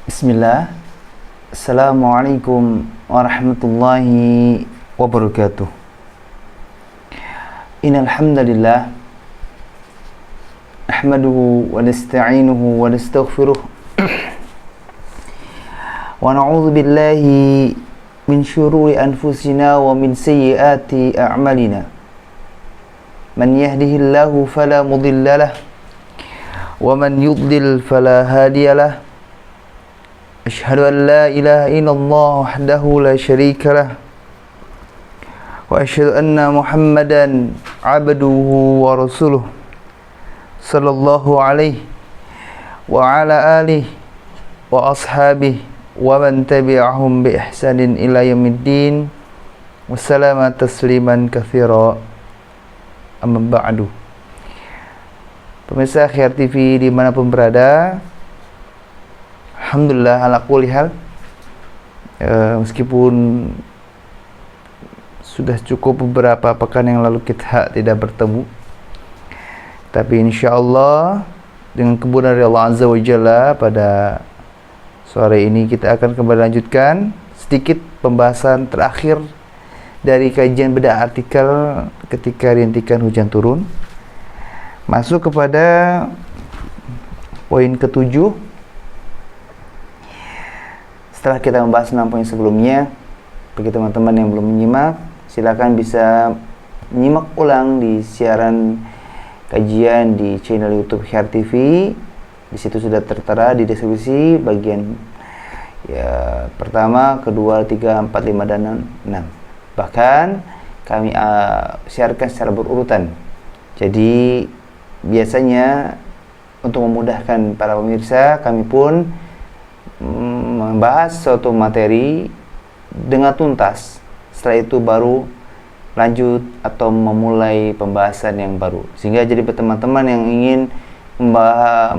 Bismillah. Assalamualaikum warahmatullahi wabarakatuh. Innal hamdalillah nahmaduhu wa nasta'inuhu wa nastaghfiruh wa na'udzu billahi min syururi anfusina wa min sayyiati a'malina. Man yahdihillahu fala mudilla lahu wa man yudlil fala hadiyalah. Asyhadu an la ilaha illallah wahdahu la syarika lah wa asyhadu anna Muhammadan abduhu wa rasuluh sallallahu alaihi wa ala alihi wa ashabihi wa man tabi'ahum bi ihsanin ila yaumiddin wa sallama tasliman katsira. Amma ba'du. Pemirsa Khair TV dimanapun berada, alhamdulillah ala kulli hal, meskipun sudah cukup beberapa pekan yang lalu kita tidak bertemu, tapi insyaallah dengan kemudahan dari Allah Azza wa Jalla pada sore ini kita akan kembali lanjutkan sedikit pembahasan terakhir dari kajian bedah artikel ketika rintikan hujan turun, masuk kepada poin ketujuh. Setelah kita membahas 6 poin sebelumnya, bagi teman-teman yang belum menyimak, silakan bisa menyimak ulang di siaran kajian di channel YouTube Khair TV. Di situ sudah tertera di deskripsi bagian pertama, kedua, 3, 4, 5 dan 6. Bahkan kami siarkan secara berurutan. Jadi biasanya untuk memudahkan para pemirsa, kami pun membahas suatu materi dengan tuntas. Setelah itu baru lanjut atau memulai pembahasan yang baru. Sehingga jadi teman-teman yang ingin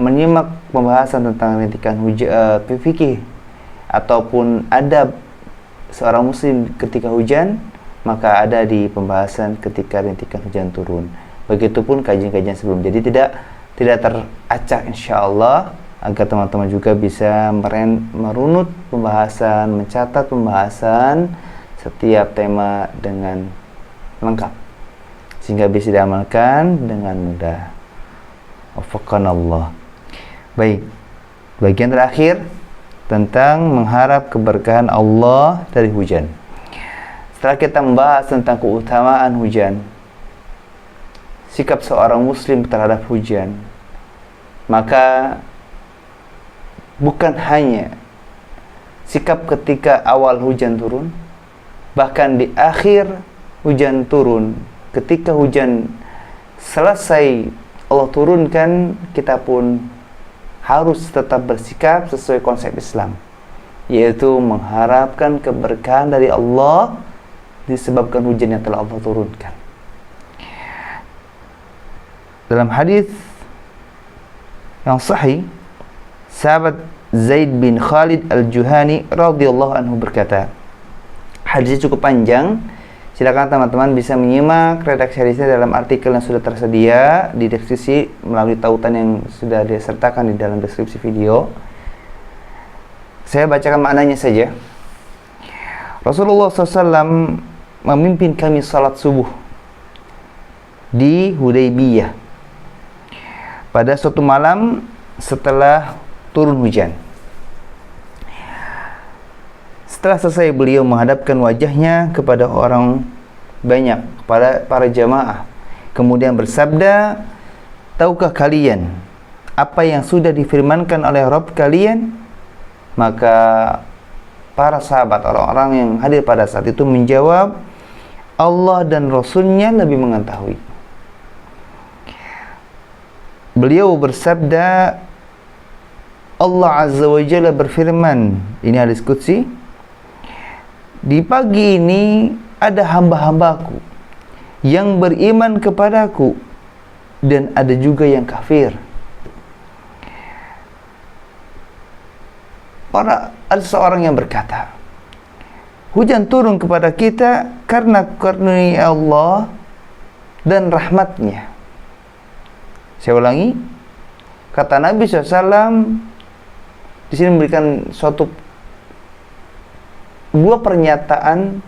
menyimak pembahasan tentang rintikan fikih ataupun adab seorang muslim ketika hujan, maka ada di pembahasan ketika rintikan hujan turun. Begitupun kajian-kajian sebelum. Jadi tidak teracak insyaallah, agar teman-teman juga bisa merunut pembahasan, mencatat pembahasan setiap tema dengan lengkap, sehingga bisa diamalkan dengan mudah. Wafaqanallah. Baik, bagian terakhir tentang mengharap keberkahan Allah dari hujan. Setelah kita membahas tentang keutamaan hujan, sikap seorang muslim terhadap hujan, maka bukan hanya sikap ketika awal hujan turun, bahkan di akhir hujan turun, ketika hujan selesai Allah turunkan, kita pun harus tetap bersikap sesuai konsep Islam, yaitu mengharapkan keberkahan dari Allah disebabkan hujan yang telah Allah turunkan. Dalam hadis yang sahih, sahabat Zaid bin Khalid al-Juhani radhiyallahu anhu berkata, hadisnya cukup panjang, silakan teman-teman bisa menyimak redaksi hadisnya dalam artikel yang sudah tersedia di deskripsi melalui tautan yang sudah disertakan di dalam deskripsi video. Saya bacakan maknanya saja. Rasulullah SAW memimpin kami salat subuh di Hudaybiyah pada suatu malam setelah turun hujan. Setelah selesai, beliau menghadapkan wajahnya kepada orang banyak, kepada para jamaah, kemudian bersabda, tahukah kalian apa yang sudah difirmankan oleh Rabb kalian? Maka para sahabat, orang-orang yang hadir pada saat itu menjawab, Allah dan Rasulnya lebih mengetahui. Beliau bersabda, Allah Azza wa Jalla berfirman, ini hadis qudsi, di pagi ini ada hamba-hambaku yang beriman kepadaku dan ada juga yang kafir. Ada seorang yang berkata, hujan turun kepada kita karena karunia Allah dan rahmatnya. Saya ulangi, kata Nabi SAW, di sini memberikan suatu dua pernyataan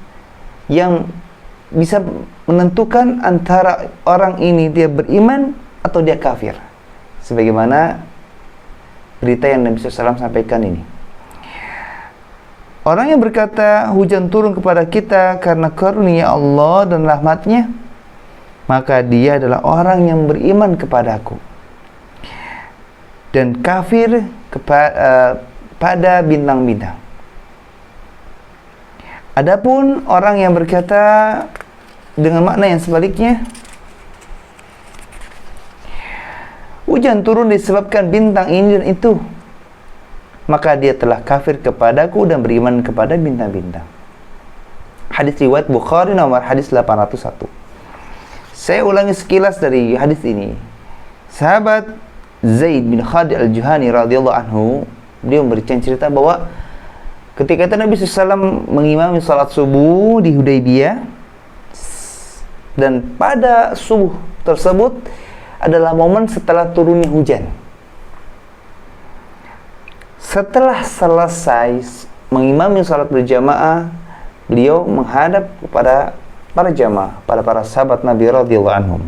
yang bisa menentukan antara orang ini dia beriman atau dia kafir. Sebagaimana berita yang Nabi SAW sampaikan ini. Orang yang berkata hujan turun kepada kita karena karunia Allah dan rahmatnya, maka dia adalah orang yang beriman kepadaku dan kafir pada bintang-bintang. Adapun orang yang berkata dengan makna yang sebaliknya, hujan turun disebabkan bintang ini dan itu, maka dia telah kafir kepadaku dan beriman kepada bintang-bintang. Hadis riwayat Bukhari nomor hadis 801. Saya ulangi sekilas dari hadis ini. Sahabat Zaid bin Khalid al-Juhani radhiyallahu anhu, beliau memberikan cerita bahwa ketika itu Nabi SAW mengimami salat subuh di Hudaybiyah, dan pada subuh tersebut adalah momen setelah turunnya hujan. Setelah selesai mengimami salat berjamaah, beliau menghadap kepada para jamaah, pada para sahabat Nabi radhiyallahu anhum.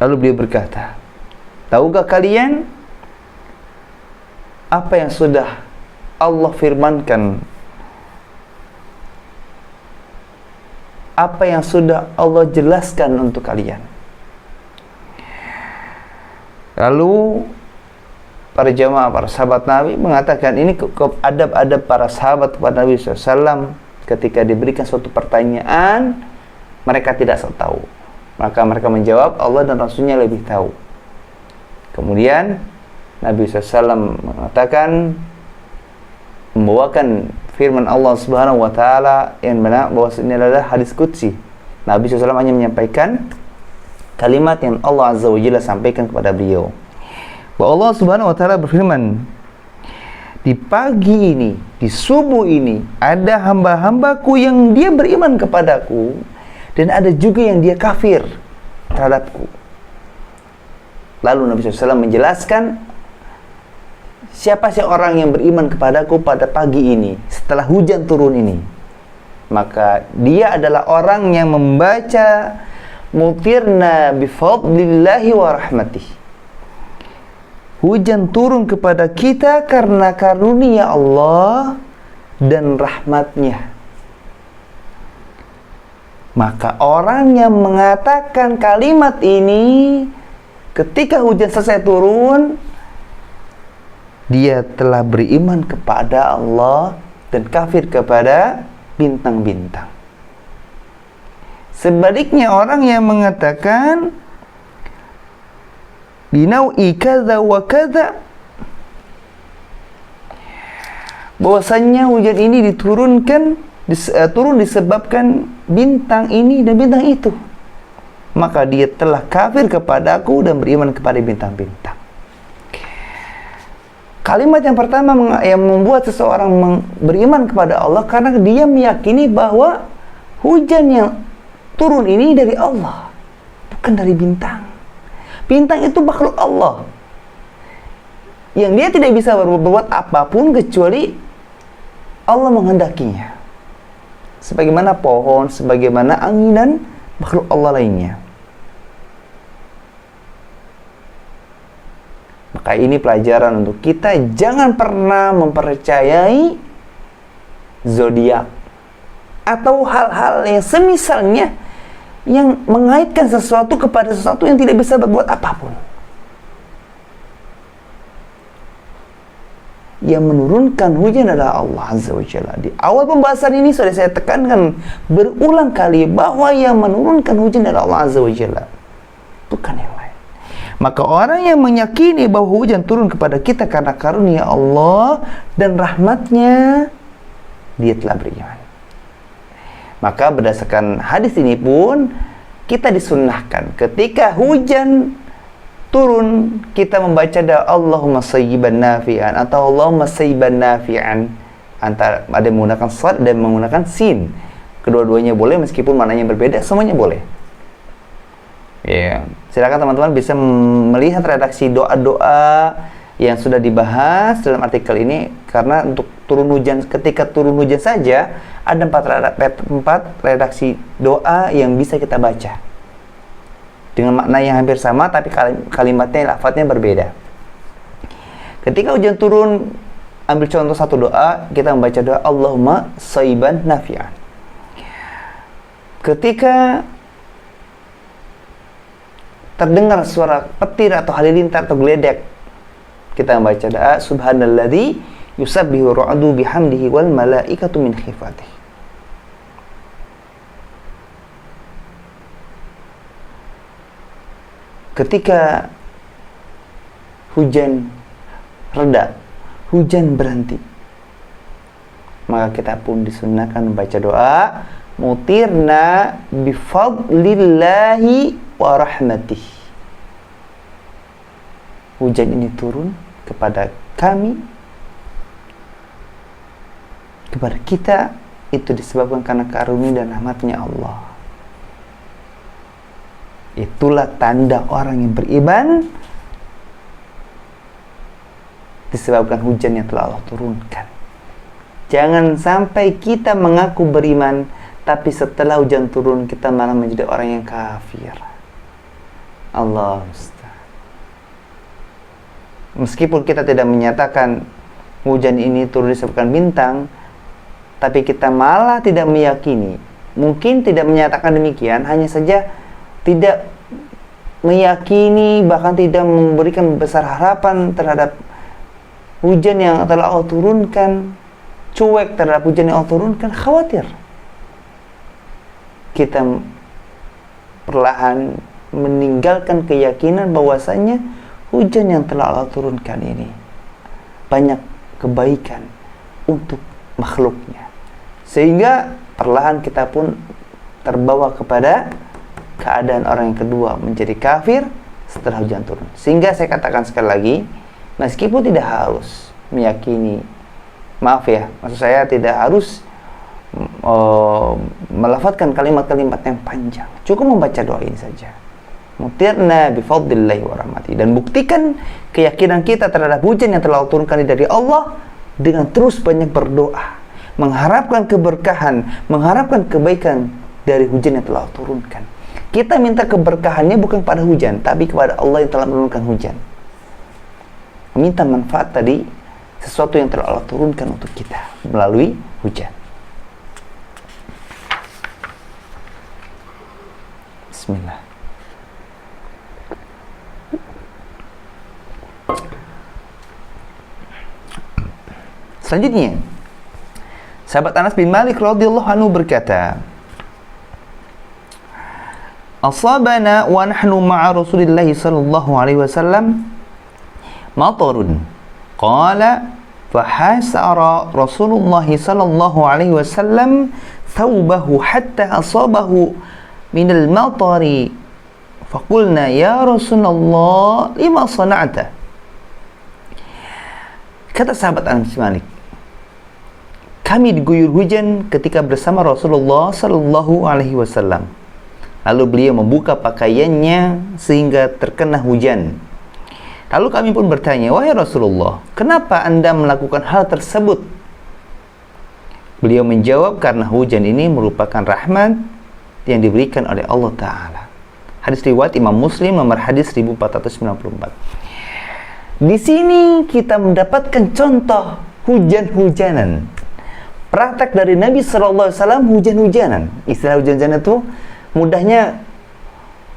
Lalu beliau berkata, tahukah kalian apa yang sudah Allah firmankan, apa yang sudah Allah jelaskan untuk kalian? Lalu para jamaah, para sahabat Nabi mengatakan, ini adab-adab para sahabat kepada Nabi SAW. Ketika diberikan suatu pertanyaan, mereka tidak tahu, maka mereka menjawab, Allah dan Rasulnya lebih tahu. Kemudian Nabi SAW mengatakan, membawakan firman Allah Subhanahu wa taala yang benar, bahwa ini adalah hadis qudsi. Nabi SAW hanya menyampaikan kalimat yang Allah Azza wa Jalla sampaikan kepada beliau. Bahwa Allah Subhanahu wa taala berfirman, di pagi ini, di subuh ini, ada hamba-hambaku yang dia beriman kepadaku, dan ada juga yang dia kafir terhadapku. Lalu Nabi SAW menjelaskan, siapa sih orang yang beriman kepadaku pada pagi ini, setelah hujan turun ini? Maka dia adalah orang yang membaca mutirna bifadlillahi wa rahmatih. Hujan turun kepada kita karena karunia Allah dan rahmatnya. Maka orang yang mengatakan kalimat ini ketika hujan selesai turun, dia telah beriman kepada Allah dan kafir kepada bintang-bintang. Sebaliknya orang yang mengatakan binau'i kadza wa kadza, bahwasanya hujan ini turun disebabkan bintang ini dan bintang itu, maka dia telah kafir kepadaku dan beriman kepada bintang-bintang. Kalimat yang pertama yang membuat seseorang beriman kepada Allah karena dia meyakini bahwa hujan yang turun ini dari Allah, bukan dari bintang. Bintang itu makhluk Allah yang dia tidak bisa berbuat apapun kecuali Allah menghendakinya. Sebagaimana pohon, sebagaimana angin dan makhluk Allah lainnya. Maka ini pelajaran untuk kita, jangan pernah mempercayai zodiak atau hal-hal yang semisalnya yang mengaitkan sesuatu kepada sesuatu yang tidak bisa berbuat apapun. Yang menurunkan hujan adalah Allah Azza wa Jalla. Di awal pembahasan ini sudah saya tekankan berulang kali bahwa yang menurunkan hujan adalah Allah Azza wa Jalla, bukan yang lain. Maka orang yang meyakini bahwa hujan turun kepada kita karena karunia Allah dan rahmatnya, dia telah beriman. Maka berdasarkan hadis ini pun kita disunnahkan ketika hujan turun kita membaca doa Allahumma sayyiban nafi'an atau Allahumma sayyiban nafi'an. Antara ada yang menggunakan sad dan menggunakan sin. Kedua-duanya boleh meskipun maknanya berbeda, semuanya boleh. Ya. Silakan teman-teman bisa melihat redaksi doa-doa yang sudah dibahas dalam artikel ini, karena untuk turun hujan, ketika turun hujan saja ada 4 redaksi doa yang bisa kita baca dengan makna yang hampir sama, tapi kalimatnya, lafadznya berbeda. Ketika hujan turun, ambil contoh satu doa, kita membaca doa Allahumma shayban nafi'an. Ketika terdengar suara petir atau halilintar atau geledek, kita membaca doa subhanalladzi yusabbihu ra'du bihamdihi wal malaikatu min khifatihi. Ketika hujan reda, hujan berhenti, maka kita pun disunnahkan membaca doa mutirna bifadlillahi wa rahmatih. Hujan ini turun kepada kami, kepada kita, itu disebabkan karena karunia dan rahmatnya Allah. Itulah tanda orang yang beriman, disebabkan hujan yang telah Allah turunkan. Jangan sampai kita mengaku beriman, tapi setelah hujan turun kita malah menjadi orang yang kafir. Allah Ustaz. Meskipun kita tidak menyatakan hujan ini turun disebabkan bintang, tapi kita malah tidak meyakini. Mungkin tidak menyatakan demikian, hanya saja tidak meyakini, bahkan tidak memberikan besar harapan terhadap hujan yang telah Allah turunkan, cuek terhadap hujan yang Allah turunkan, khawatir. Kita perlahan meninggalkan keyakinan bahwasanya hujan yang telah Allah turunkan ini banyak kebaikan untuk makhluknya, sehingga perlahan kita pun terbawa kepada keadaan orang yang kedua, menjadi kafir setelah hujan turun. Sehingga saya katakan sekali lagi, meskipun tidak harus meyakini, maaf ya, maksud saya tidak harus melafadzkan kalimat-kalimat yang panjang, cukup membaca doa ini saja, mutirna bifadlillahi wa rahmati, dan buktikan keyakinan kita terhadap hujan yang telah turunkan dari Allah dengan terus banyak berdoa, mengharapkan keberkahan, mengharapkan kebaikan dari hujan yang telah turunkan. Kita minta keberkahannya bukan pada hujan, tapi kepada Allah yang telah menurunkan hujan. Minta manfaat tadi, sesuatu yang telah Allah turunkan untuk kita melalui hujan. Bismillah. Selanjutnya, sahabat Anas bin Malik radhiyallahu anhu berkata, asabana wa nahnu ma'a Rasulillah sallallahu alaihi wasallam matarun. Qala fahasara Rasulullah sallallahu alaihi wasallam thawbahu hatta asabahu minal matari. Faqulna ya Rasulullah lima sana'ta. Kata sahabat Anas bin Malik, kami diguyur hujan ketika bersama Rasulullah sallallahu alaihi wasallam. Lalu beliau membuka pakaiannya sehingga terkena hujan. Lalu kami pun bertanya, wahai Rasulullah, kenapa Anda melakukan hal tersebut? Beliau menjawab, karena hujan ini merupakan rahmat yang diberikan oleh Allah Ta'ala. Hadis riwayat Imam Muslim nomor hadis 1494. Di sini kita mendapatkan contoh hujan-hujanan, praktek dari Nabi SAW hujan-hujanan. Istilah hujan-hujanan itu mudahnya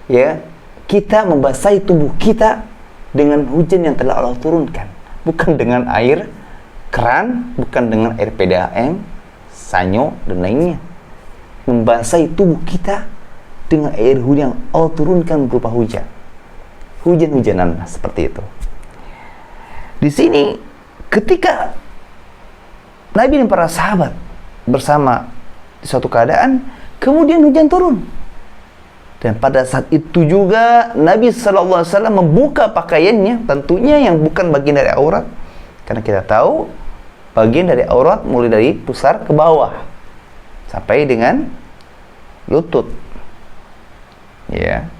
ya, kita membasahi tubuh kita dengan hujan yang telah Allah turunkan, bukan dengan air keran, bukan dengan air PDAM, sanyo dan lainnya. Membasahi tubuh kita dengan air hujan yang Allah turunkan berupa hujan. Hujan-hujanan seperti itu. Di sini ketika Nabi dan para sahabat bersama di suatu keadaan, kemudian hujan turun. Dan pada saat itu juga Nabi SAW membuka pakaiannya, tentunya yang bukan bagian dari aurat, karena kita tahu bagian dari aurat mulai dari pusar ke bawah sampai dengan lutut, ya.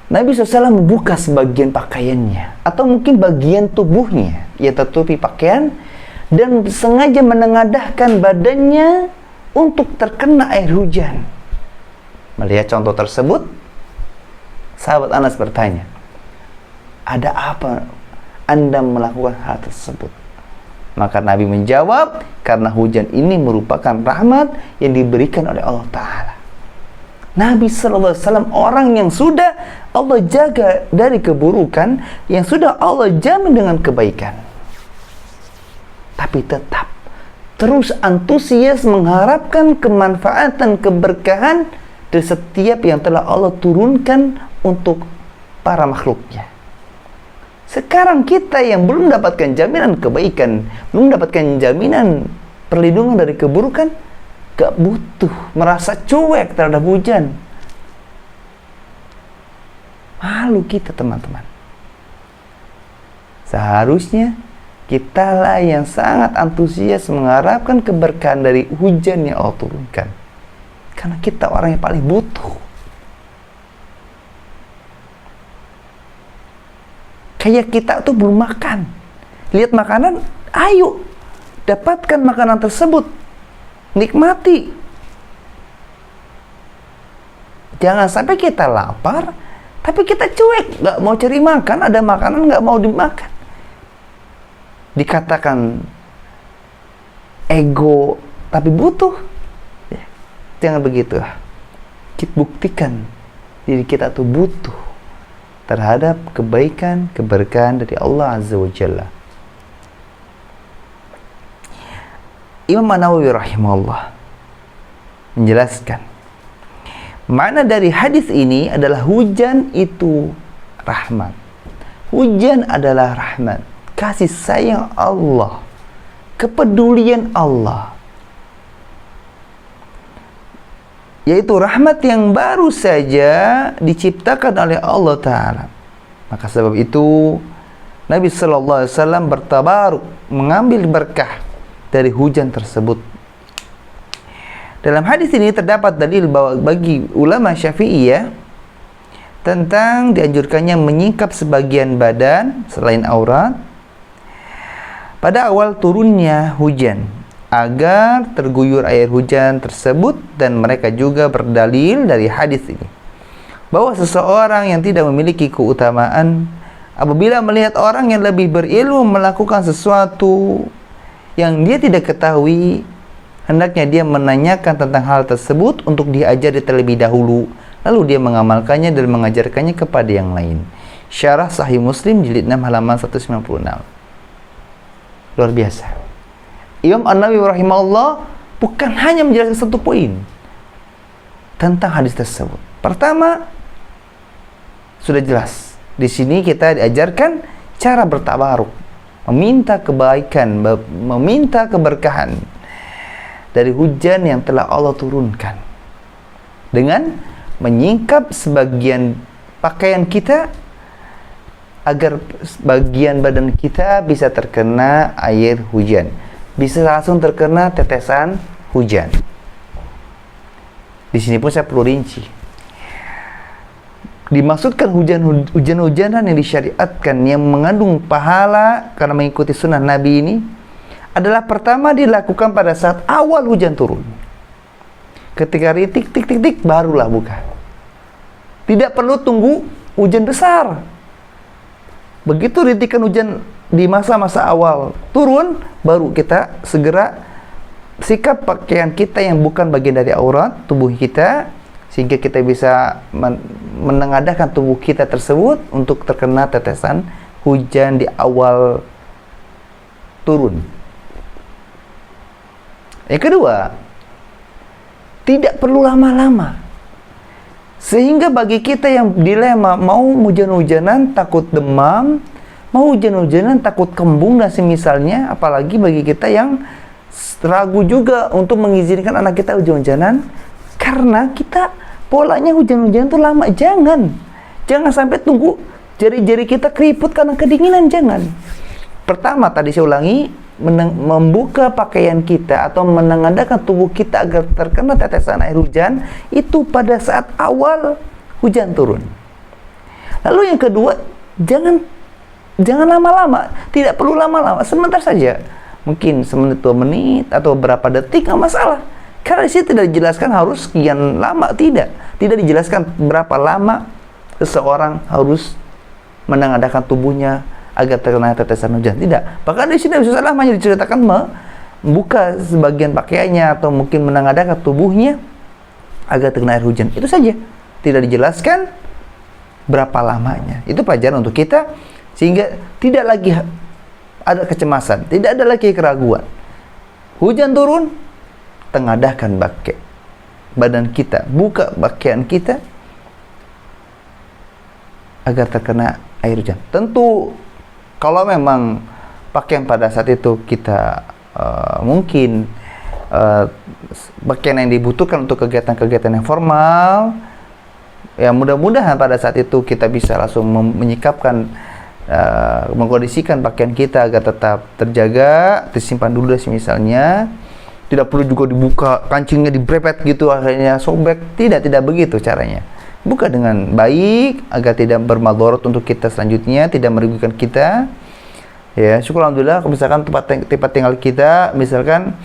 Nabi SAW membuka sebagian pakaiannya atau mungkin bagian tubuhnya yang tertutupi pakaian dan sengaja menengadahkan badannya untuk terkena air hujan. Melihat contoh tersebut, sahabat Anas bertanya, ada apa Anda melakukan hal tersebut? Maka Nabi menjawab, karena hujan ini merupakan rahmat yang diberikan oleh Allah Ta'ala. Nabi SAW orang yang sudah Allah jaga dari keburukan, yang sudah Allah jamin dengan kebaikan. Tapi tetap terus antusias mengharapkan kemanfaatan, keberkahan dari setiap yang telah Allah turunkan untuk para makhluknya. Sekarang kita yang belum mendapatkan jaminan kebaikan, belum mendapatkan jaminan perlindungan dari keburukan, gak butuh merasa cuek terhadap hujan. Malu kita, teman-teman. Seharusnya kitalah yang sangat antusias mengharapkan keberkahan dari hujan yang Allah turunkan. Karena kita orang yang paling butuh. Kayak kita tuh belum makan. Lihat makanan, ayo dapatkan makanan tersebut. Nikmati. Jangan sampai kita lapar, tapi kita cuek, gak mau cari makan, ada makanan gak mau dimakan. Dikatakan ego, tapi butuh. Ya, jangan begitu. Kita buktikan diri kita tuh butuh terhadap kebaikan, keberkahan dari Allah Azza wa Jalla. Imam An-Nawawi rahimahullah menjelaskan, makna dari hadis ini adalah hujan itu rahmat. Hujan adalah rahmat, kasih sayang Allah, kepedulian Allah, yaitu rahmat yang baru saja diciptakan oleh Allah Ta'ala. Maka sebab itu Nabi SAW bertabaruk, mengambil berkah dari hujan tersebut. Dalam hadis ini terdapat dalil bahwa bagi ulama Syafi'iyah tentang dianjurkannya menyingkap sebagian badan selain aurat pada awal turunnya hujan agar terguyur air hujan tersebut, dan mereka juga berdalil dari hadis ini bahwa seseorang yang tidak memiliki keutamaan apabila melihat orang yang lebih berilmu melakukan sesuatu yang dia tidak ketahui, hendaknya dia menanyakan tentang hal tersebut untuk diajari terlebih dahulu, lalu dia mengamalkannya dan mengajarkannya kepada yang lain. Syarah Sahih Muslim jilid 6 halaman 196. Luar biasa. Imam An-Nawawi rahimahullah bukan hanya menjelaskan satu poin tentang hadis tersebut. Pertama, sudah jelas. Di sini kita diajarkan cara bertabaruk, meminta kebaikan, meminta keberkahan dari hujan yang telah Allah turunkan dengan menyingkap sebagian pakaian kita agar bagian badan kita bisa terkena air hujan, bisa langsung terkena tetesan hujan. Di sini pun saya perlu rinci. Dimaksudkan hujan-hujanan yang disyariatkan yang mengandung pahala karena mengikuti sunnah Nabi ini adalah pertama dilakukan pada saat awal hujan turun. Ketika ritik tik tik tik barulah buka. Tidak perlu tunggu hujan besar. Begitu ritikan hujan di masa-masa awal turun, baru kita segera sikap pakaian kita yang bukan bagian dari aurat tubuh kita, sehingga kita bisa menengadahkan tubuh kita tersebut untuk terkena tetesan hujan di awal turun. Yang kedua, tidak perlu lama-lama. Sehingga bagi kita yang dilema mau hujan-hujanan takut demam, mau hujan-hujanan takut kembung dan semisalnya, apalagi bagi kita yang ragu juga untuk mengizinkan anak kita hujan-hujanan karena kita polanya hujan-hujanan itu lama. Jangan sampai tunggu jari-jari kita keriput karena kedinginan, jangan. Pertama, tadi saya ulangi, membuka pakaian kita atau menengadahkan tubuh kita agar terkena tetesan air hujan itu pada saat awal hujan turun. Lalu yang kedua, jangan lama-lama, tidak perlu lama-lama, sebentar saja. Mungkin semenit, 2 menit, atau berapa detik, nggak masalah. Karena di sini tidak dijelaskan harus sekian lama, tidak dijelaskan berapa lama seseorang harus menengadahkan tubuhnya agar terkena tetesan hujan, tidak. Bahkan di sini Rasulullah hanya diceritakan membuka sebagian pakaiannya atau mungkin menengadahkan tubuhnya agar terkena air hujan, itu saja. Tidak dijelaskan berapa lamanya. Itu pelajaran untuk kita, sehingga tidak lagi ada kecemasan, tidak ada lagi keraguan. Hujan turun, tengadahkan badan kita, buka pakaian kita agar terkena air hujan. Tentu kalau memang pakaian pada saat itu kita mungkin pakaian yang dibutuhkan untuk kegiatan-kegiatan yang formal, ya mudah-mudahan pada saat itu kita bisa langsung menyikapkan, mengkondisikan pakaian kita agar tetap terjaga, disimpan dulu misalnya. Tidak perlu juga dibuka, kancingnya dibrepet gitu akhirnya sobek. Tidak begitu caranya. Buka dengan baik agar tidak bermadharat untuk kita selanjutnya, tidak merugikan kita. Ya, syukur alhamdulillah misalkan tempat tinggal kita misalkan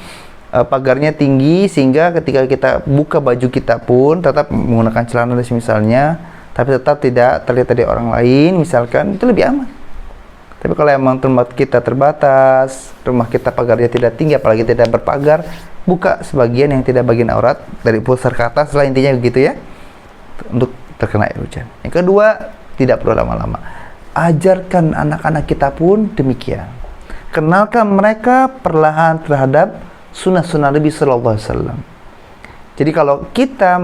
pagarnya tinggi sehingga ketika kita buka baju kita pun tetap menggunakan celana misalnya, tapi tetap tidak terlihat dari orang lain misalkan, itu lebih aman. Tapi kalau emang tempat kita terbatas, rumah kita pagarnya tidak tinggi, apalagi tidak berpagar, buka sebagian yang tidak bagian aurat dari pusar ke atas lah, intinya begitu ya, untuk terkena air hujan. Yang kedua, tidak perlu lama-lama. Ajarkan anak-anak kita pun demikian. Kenalkan mereka perlahan terhadap sunnah-sunnah Nabi Sallallahu Alaihi Wasallam. Jadi kalau kita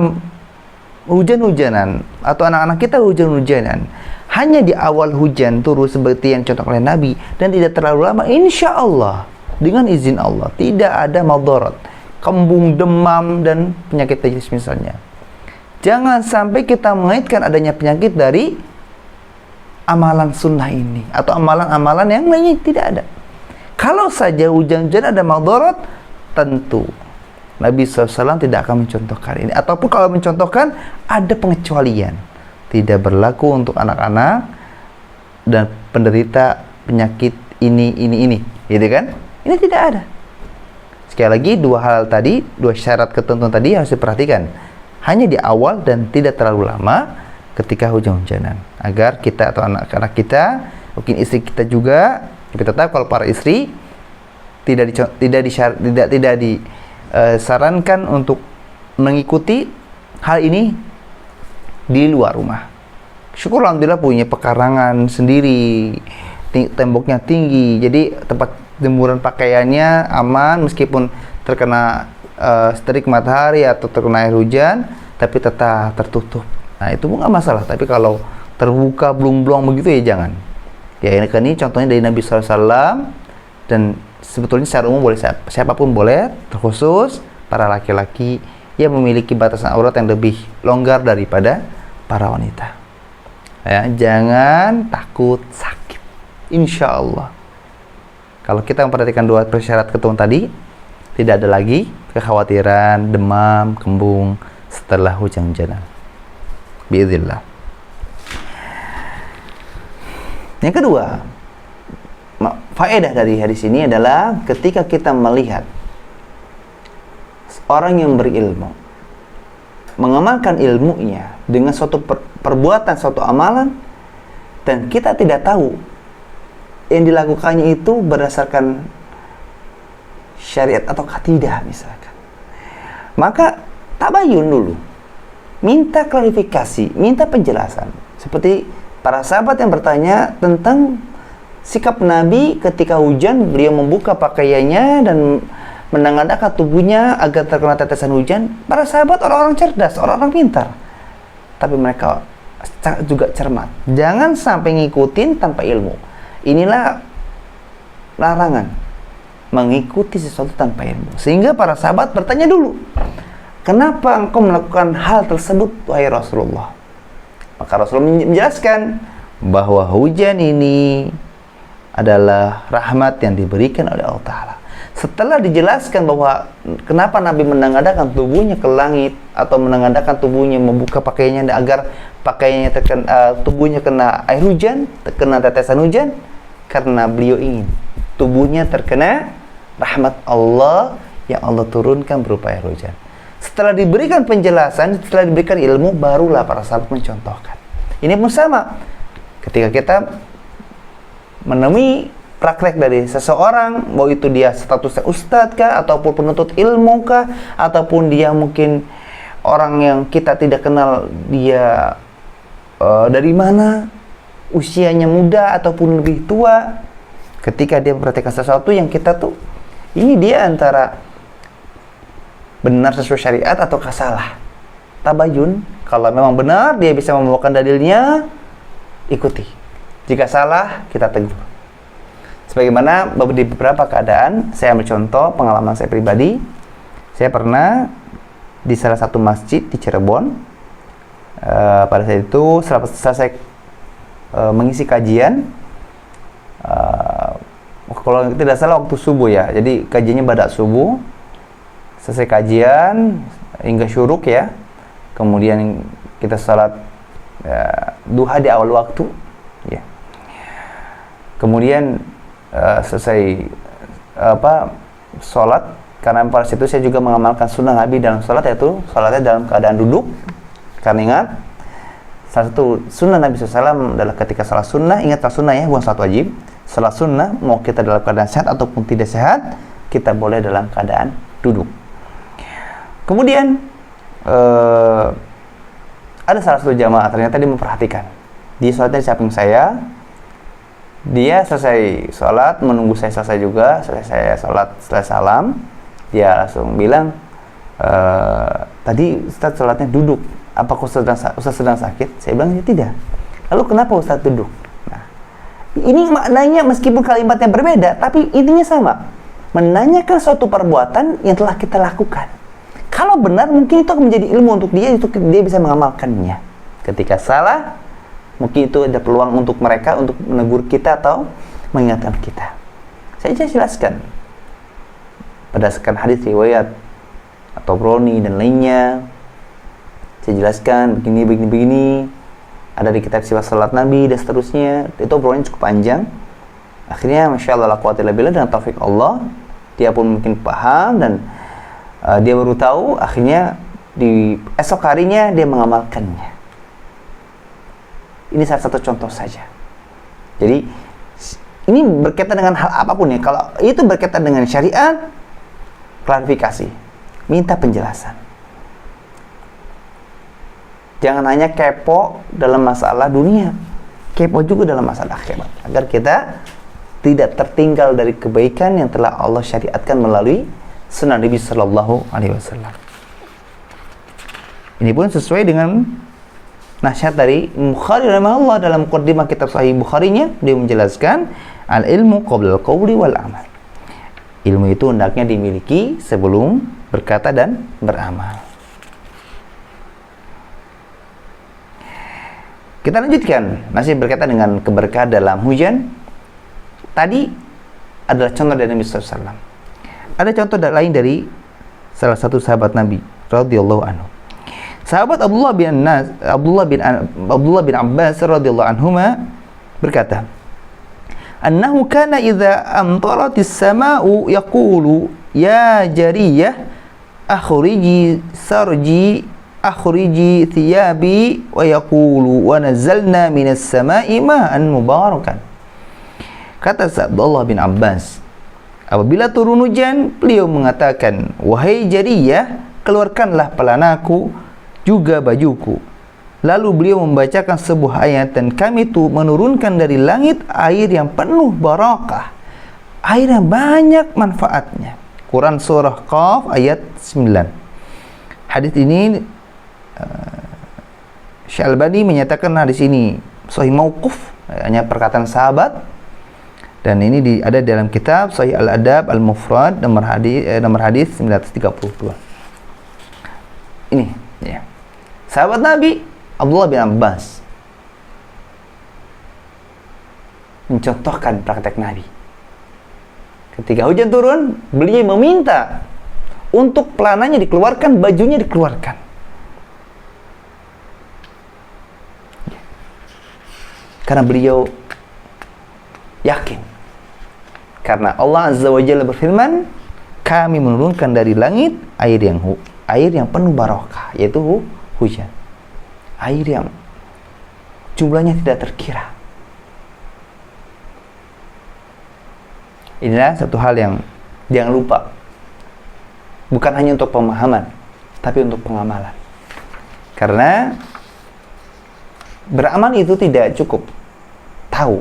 hujan-hujanan atau anak-anak kita hujan-hujanan hanya di awal hujan turun seperti yang contoh oleh Nabi dan tidak terlalu lama, insya Allah dengan izin Allah tidak ada madarat, kembung, demam dan penyakit jenis misalnya. Jangan sampai kita mengaitkan adanya penyakit dari amalan sunnah ini atau amalan-amalan yang lainnya, tidak ada. Kalau saja hujan-hujan ada madarat, tentu Nabi SAW tidak akan mencontohkan ini, ataupun kalau mencontohkan ada pengecualian, tidak berlaku untuk anak-anak dan penderita penyakit ini, gitu kan? Ini tidak ada. Sekali lagi, dua hal tadi, dua syarat ketentuan tadi harus diperhatikan. Hanya di awal dan tidak terlalu lama ketika hujan-hujanan, agar kita atau anak-anak kita, mungkin istri kita juga, tapi tetap kalau para istri tidak disarankan untuk mengikuti hal ini di luar rumah. Syukur alhamdulillah punya pekarangan sendiri, temboknya tinggi, jadi tempat jemuran pakaiannya aman meskipun terkena terik matahari atau terkena air hujan, tapi tetap tertutup. Nah itu nggak masalah. Tapi kalau terbuka blong-blong begitu ya jangan. Ya ini contohnya dari Nabi SAW, dan sebetulnya secara umum boleh siapapun boleh, terkhusus para laki-laki yang memiliki batasan aurat yang lebih longgar daripada para wanita. Ya, jangan takut sakit. Insya Allah, kalau kita memperhatikan dua persyarat ketentuan tadi, tidak ada lagi kekhawatiran demam, kembung setelah hujan-hujanan. Biiznillah. Yang kedua, faedah dari hadis ini adalah ketika kita melihat orang yang berilmu mengamalkan ilmunya dengan suatu perbuatan, suatu amalan, dan kita tidak tahu yang dilakukannya itu berdasarkan syariat atau tidak misalkan, maka tabayun dulu, minta klarifikasi, minta penjelasan. Seperti para sahabat yang bertanya tentang sikap Nabi ketika hujan, beliau membuka pakaiannya dan menengadahkan tubuhnya agar terkena tetesan hujan. Para sahabat orang-orang cerdas, orang-orang pintar, tapi mereka juga cermat. Jangan sampai ngikutin tanpa ilmu. Inilah larangan, mengikuti sesuatu tanpa ilmu. Sehingga para sahabat bertanya dulu, kenapa engkau melakukan hal tersebut, wahai Rasulullah? Maka Rasulullah menjelaskan bahwa hujan ini adalah rahmat yang diberikan oleh Allah Ta'ala. Setelah dijelaskan bahwa kenapa Nabi menengadahkan tubuhnya ke langit atau menengadahkan tubuhnya membuka pakaiannya agar pakaiannya terkena, tubuhnya kena air hujan, terkena tetesan hujan, karena beliau ingin tubuhnya terkena rahmat Allah yang Allah turunkan berupa air hujan. Setelah diberikan penjelasan, setelah diberikan ilmu, barulah para sahabat mencontohkan. Ini pun sama. Ketika kita menemui praktek dari seseorang, mau itu dia statusnya ustadz kah, ataupun penuntut ilmu kah, ataupun dia mungkin orang yang kita tidak kenal dia dari mana, usianya muda ataupun lebih tua, ketika dia mempraktikkan sesuatu yang kita tuh, ini dia antara benar sesuai syariat ataukah salah, tabayun. Kalau memang benar, dia bisa membawakan dalilnya, ikuti. Jika salah, kita tegur. Sebagaimana di beberapa keadaan, saya ambil contoh pengalaman saya pribadi. Saya pernah di salah satu masjid di Cirebon. Pada saat itu selesai mengisi kajian, kalau tidak salah waktu subuh ya, jadi kajiannya pada subuh. Selesai kajian hingga syuruk ya, kemudian kita salat duha di awal waktu ya. Kemudian selesai sholat, karena pada situ saya juga mengamalkan sunnah Nabi dalam sholat, yaitu sholatnya dalam keadaan duduk. Karena ingat, salah satu sunnah Nabi SAW adalah ketika sholat sunnah, ingatlah sunnah ya, bukan sholat wajib. Sholat sunnah, mau kita dalam keadaan sehat ataupun tidak sehat, kita boleh dalam keadaan duduk. Kemudian ada salah satu jamaah, ternyata dia memperhatikan. Dia sholatnya di samping saya. Dia selesai sholat, menunggu saya selesai juga. Selesai saya sholat, selesai salam, dia langsung bilang, tadi Ustaz sholatnya duduk, apakah Ustaz sedang sakit? Saya bilang, ya tidak. Lalu kenapa Ustaz duduk? Nah, ini maknanya meskipun kalimatnya berbeda, tapi intinya sama. Menanyakan suatu perbuatan yang telah kita lakukan. Kalau benar, mungkin itu akan menjadi ilmu untuk dia, itu dia bisa mengamalkannya. Ketika salah, mungkin itu ada peluang untuk mereka untuk menegur kita atau mengingatkan kita. Saya jelaskan berdasarkan hadis riwayat atau Broni dan lainnya. Saya jelaskan begini, ada di kitab sifat salat Nabi dan seterusnya. Itu obrolannya cukup panjang. Akhirnya Masya Allah, la quwwata illa billah, dengan taufik Allah, dia pun mungkin paham dan dia baru tahu. Akhirnya di esok harinya dia mengamalkannya. Ini salah satu contoh saja. Jadi ini berkaitan dengan hal apapun ya. Kalau itu berkaitan dengan syariat, klarifikasi, minta penjelasan. Jangan hanya kepo dalam masalah dunia, kepo juga dalam masalah akhirat, agar kita tidak tertinggal dari kebaikan yang telah Allah syariatkan melalui sunnah Nabi Sallallahu Alaihi Wasallam. Ini pun sesuai dengan nasihat dari Bukhari rahimahullah dalam muqaddimah kitab Sahih Bukharinya. Dia menjelaskan al-ilmu qabla al-qawli wal amal. Ilmu itu hendaknya dimiliki sebelum berkata dan beramal. Kita lanjutkan, masih berkaitan dengan keberkahan dalam hujan. Tadi adalah contoh dari Nabi SAW. Ada contoh lain dari salah satu sahabat Nabi radhiyallahu anhu. Sahabat Abdullah bin Abbas radhiyallahu anhuma berkata, "Annahu kana idza amtaratis sama'u yaqulu ya jariyah akhriji sarji akhriji thiyabi wa yaqulu wa nazzalna minas sama'i ma'an mubarakan." Kata Abdullah bin Abbas, apabila turun hujan, beliau mengatakan, "Wahai jariyah, keluarkanlah pelanaku juga bajuku." Lalu beliau membacakan sebuah ayat, dan kami itu menurunkan dari langit air yang penuh barakah, air yang banyak manfaatnya. Quran surah Qaf ayat 9. Hadis ini Syalbani menyatakan hadis ini sahih mauquf, hanya perkataan sahabat, dan ini ada dalam kitab Sahih Al-Adab Al-Mufrad nomor hadis 932. Ini ya. Sahabat Nabi Abdullah bin Abbas mencontohkan praktek Nabi. Ketika hujan turun, beliau meminta untuk pelananya dikeluarkan, bajunya dikeluarkan. Karena beliau yakin. Karena Allah Azza wa Jalla berfirman, kami menurunkan dari langit air yang penuh barokah, yaitu hujan. Air yang jumlahnya tidak terkira. Inilah satu hal yang jangan lupa. Bukan hanya untuk pemahaman, tapi untuk pengamalan. Karena beramal itu tidak cukup tahu,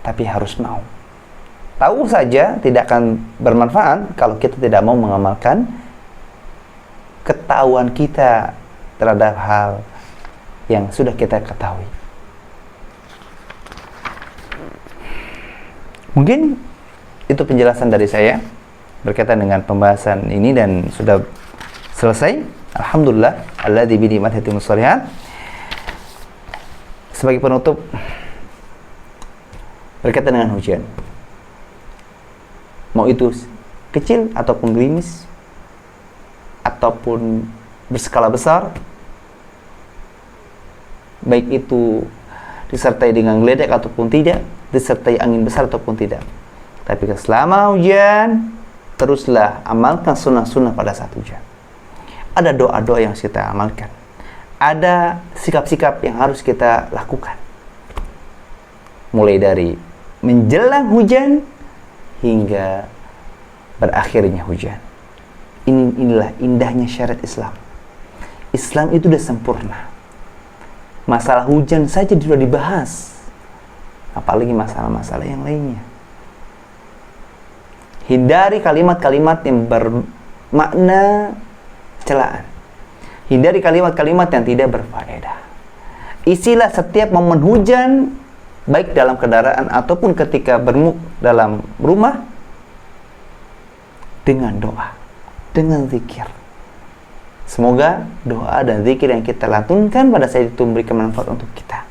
tapi harus mau. Tahu saja tidak akan bermanfaat kalau kita tidak mau mengamalkan ketahuan kita terhadap hal yang sudah kita ketahui. Mungkin itu penjelasan dari saya berkaitan dengan pembahasan ini dan sudah selesai. Alhamdulillah, alladzi bi ni'matihi tatimmu shalihat. Sebagai penutup berkaitan dengan hujan, mau itu kecil ataupun gerimis ataupun berskala besar, baik itu disertai dengan geledek ataupun tidak, disertai angin besar ataupun tidak, tapi selama hujan teruslah amalkan sunnah-sunnah pada saat hujan. Ada doa-doa yang harus kita amalkan, ada sikap-sikap yang harus kita lakukan, mulai dari menjelang hujan hingga berakhirnya hujan. Inilah indahnya syariat Islam. Islam itu sudah sempurna. Masalah hujan saja sudah dibahas, apalagi masalah-masalah yang lainnya. Hindari kalimat-kalimat yang bermakna celaan. Hindari kalimat-kalimat yang tidak berfaedah. Isilah setiap momen hujan, baik dalam kendaraan ataupun ketika bermuk dalam rumah, dengan doa, dengan zikir. Semoga doa dan zikir yang kita lantunkan pada saat itu memberikan manfaat untuk kita.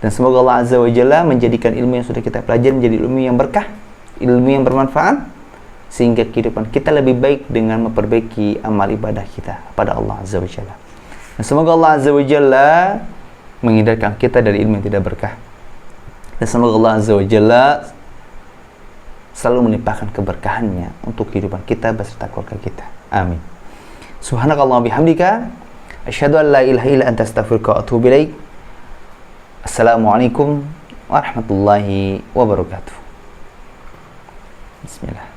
Dan semoga Allah Azza wa Jalla menjadikan ilmu yang sudah kita pelajari menjadi ilmu yang berkah, ilmu yang bermanfaat, sehingga kehidupan kita lebih baik dengan memperbaiki amal ibadah kita pada Allah Azza wa Jalla. Dan semoga Allah Azza wa Jalla menghindarkan kita dari ilmu yang tidak berkah. Dan semoga Allah Azza wa Jalla selalu melimpahkan keberkahannya untuk kehidupan kita beserta keluarga kita. Amin. Subhanakallah bihamdika asyhadu an la ilaha illa anta astaghfiruka wa atubu ilaik. Assalamualaikum warahmatullahi wabarakatuh. Bismillah.